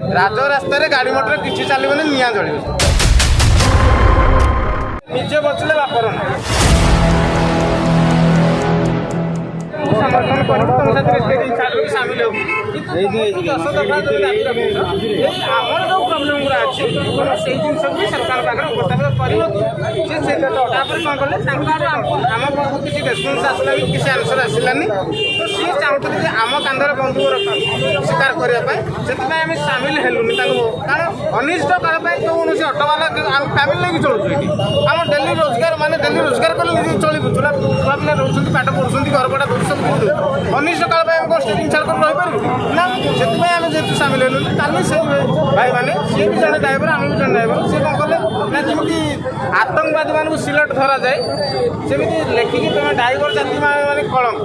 राज रास्तार गाड़ी मोटर किसी चलने निआ जल निजे बचले बापर समर्थन कर सामिल हो आमर जो प्रोब्लेम गुरा अच्छे से जिन सरकार पाखे उपस्थापित कर कौन कले आम पाखु किसी रेस्पन्स आसला भी किसी आंसर आसलानी तो सी चाहते आम कांधर बंधुक स्वीकार करने आम सामिल हेलुनि कारण अनिष्ट काल कौन अटोवाला आम फैमिली लेकिन चलुँ ये आम डेली रोजगार माने डेली रोजगार कले चलू छुआ पिला रोच पाठ पढ़ुं घर पढ़ा दूर सब अनिष्ट काल कौन स्टेरिंग छाड़ कर रही ना से आम जेहतु सामिल हेलु कल से भाई मैंने सी भी जड़े ड्राइवर आम भी जड़े ड्राइवर सी कौन कले ना जमी आतंकवादी मानक सिलेट धरा जाए सेमती लेखिकी तुम ड्राइवर जाति मैंने कलम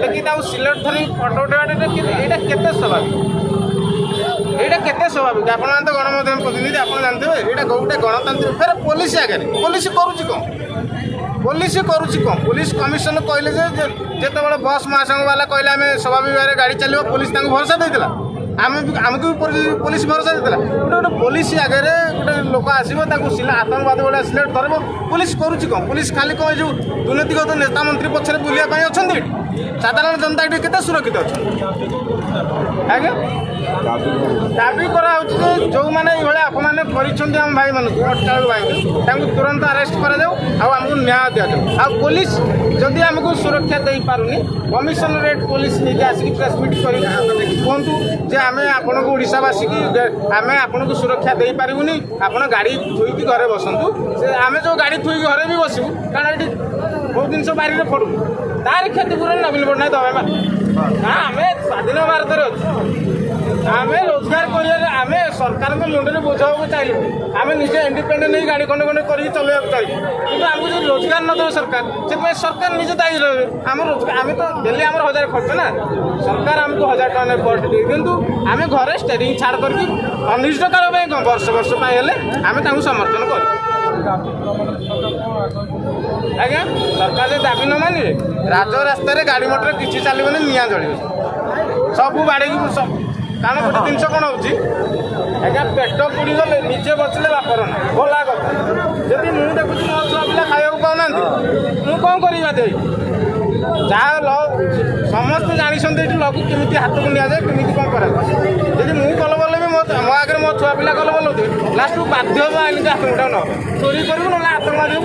लेकिन सिलेट धरी फटो उठाइटा यहाँ केते स्वाभाविक यहाँ केते स्वाभाविक आप तो गणमाध्यम प्रतिनिधि आप जानते हैं यहाँ गोटे गणतांत्रिक फेर पुलिस आगे पुलिस करुच्ची कौन पुलिस कमिशन कहले जिते बस महासंघ वाला कहले आम सभा विभाग गाड़ी चलो पुलिस भरोसा देता आमको भी पुलिस भरोसा देता गोटे पुलिस आगे गोटे लोक आसो आतंकवाद भाया सिलेट धरब पुलिस करुच्ची कौन पुलिस खाली कौन जो दुर्नीतिगत नेता मंत्री पक्षर बुलाई अच्छा साधारण जनता ये केते सुरक्षित अच्छा आज्ञा दाबी करा जो मैंने ये आपने कर भाई मानक अटकाल भाई तुरंत अरेस्ट करमको न्याय दि जाऊ आ पुलिस जदि आमको सुरक्षा दे पारुनी कमिशनरेट पुलिस नहीं आसिक प्रेस मीट कर कहतु जे आम आपन को ओडावासी की आम आपन को सुरक्षा दे पारूनी आप गाड़ी थुईकी घरे बसतु आम जो गाड़ी थुईकी घरे भी बसबू कारण ये बहुत जिन बाहर पड़ू तार क्षतिपूरण नवीन पट्टनायक दबे आम स्वाधीन भारत आम रोजगार करें सरकार मुंडे बोझ को चाहिए आम निजे इंडिपेंडेंट नहीं गाड़ी खंडे खंडे कर चलवा चाहिए कि आमको जो रोजगार न दे सरकार से सरकार निजे दायी रहे आम रोजगार आम तो डेली आम 1000 खर्च ना सरकार आमको 1000 टका पर डे कितु आम घरे स्टेरिंग छाड़ करके अनिष्ट काल वर्ष वर्ष आम समर्थन कर आज्ञा सरकार दाबी न मानिए राज रास्तार गाड़ी मोटर किसी चलने निआ जल सब बाड़े कारण गोटे जिन कौन होगा पेट पुड़ी गले निजे बचले बापर भला कथा जदि मुझे देखुची मो छुआ पिला खाया पाऊना मुझे कौन करवा दे जहाँ समस्ते जानते ये लगू केमी हाथ को नि जाए केमी कौन कर मुझे कल बोले भी मो आगे मो छुआ पिला कल बोलते लास्ट को बाध्य हम आईन हाथ मुठा न चोरी करूँ ना आतंकवादी